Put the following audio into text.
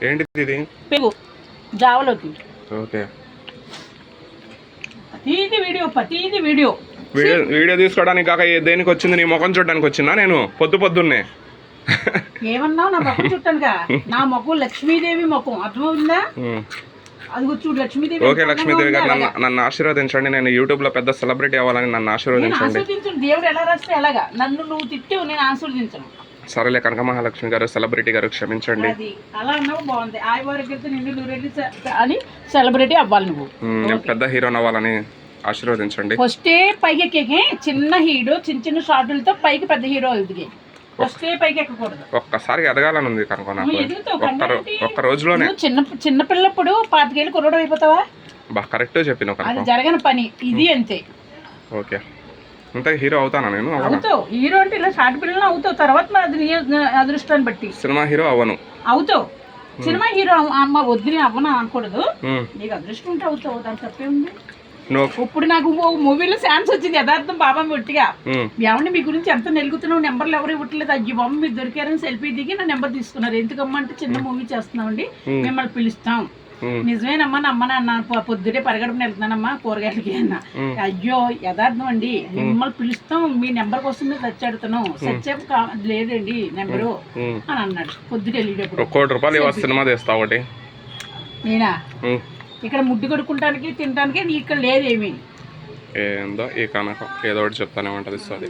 ఏంటిది ఇది? పెరుగు జావలోకి. ఓకే. ప్రతిది వీడియో వీడియో తీసుకోవడానికి కాక దేనికి వచ్చింది? నీ ముఖం చూడడానికి వచ్చిందా నేను పొద్దున్నే? ఏమన్నావు? నా ముఖం చుట్టానుగా. నా ముఖం లక్ష్మీదేవి ముఖం, అర్థమవుతుందా? అది చూడు లక్ష్మీదేవి. ఓకే లక్ష్మీదేవి గారు నన్ను ఆశీర్వదించండి. నేను యూట్యూబ్ లో పెద్ద సెలబ్రిటీ అవ్వాలని నన్ను ఆశీర్వదించండి. దేవుడు ఎలా రాస్తే అలాగా. నన్ను నువ్వు తిట్టావు, నేను ఆశీర్వదించను. సరేలే కనకమహాలక్ష్మి గారు, సెలబ్రిటీ గారు క్షమించండి. అలా అన్నావు బాగుంది. అని సెలబ్రిటీ అవ్వాలి నువ్వు. నేను పెద్ద హీరోని అవ్వాలని ఆశీర్వదించండి. ఫస్టే పైకి ఎక్కే చిన్న హీరో చిన్న షార్టులతో పైకి పెద్ద హీరో ఎదిగే. ఫస్టే పైకి ఎక్కకూడదు. ఒక్కసారి ఎదగాలని ఉంది కనుక ఒక్క రోజులోనే. చిన్న పిల్లప్పుడు 25 ఏళ్ళు కుర్రోడు అయిపోతావా? కరెక్ట్ చెప్పిన అది జరగని పని. ఇది అంతే. ఓకే. అంతే హీరో అవుతానా నేను? అవుతావు. హీరో అంటే ఇలా షార్ట్ పిల్లలు అవుతావు. తర్వాత అది నీ అదృష్టాన్ని బట్టి. సినిమా హీరో అవ్వను. అవుతావు. సినిమా హీరో అమ్మ వద్దుని అవ్వను అనకూడదు. నీకు అదృష్టం ఉంటే అవుతావు. దాని తప్పే ఉంది. ఇప్పుడు నాకు మూవీలో ఛాన్స్ వచ్చింది యథార్థం బాబా ఒట్టిగా. ఏమండి మీ గురించి ఎంత నెలుగుతున్నావు, నెంబర్లు ఎవరు ఇవ్వట్లేదు, అయ్యి బాబు మీరు దొరికారని సెల్ఫీ దిగి నా నెంబర్ తీసుకున్నారు. ఎందుకమ్మా అంటే చిన్న మూవీ చేస్తున్నామండి, మిమ్మల్ని పిలుస్తాం. నిజమేనమ్మా నమ్మనన్నా, పొద్దునే పరిగెడుపుని వెళ్తున్నానమ్మా కూరగాయలకి అన్నా. అయ్యో యథార్థం అండి, మిమ్మల్ని పిలుస్తాం, మీ నెంబర్ కోసం మీరు సర్చ్ అడుగుతున్నాం. సర్చ్ లేదండి నెంబరు అని అన్నాడు పొద్దున వెళ్ళేటప్పుడు. ₹1 నేనా ఇక్కడ ముడ్డు కొడుకుంటానికి తినడానికి నీ ఇక్కడ లేదేమి. ఏందో ఈ కనకం ఏదో ఒకటి చెప్తానే ఉంటుంది.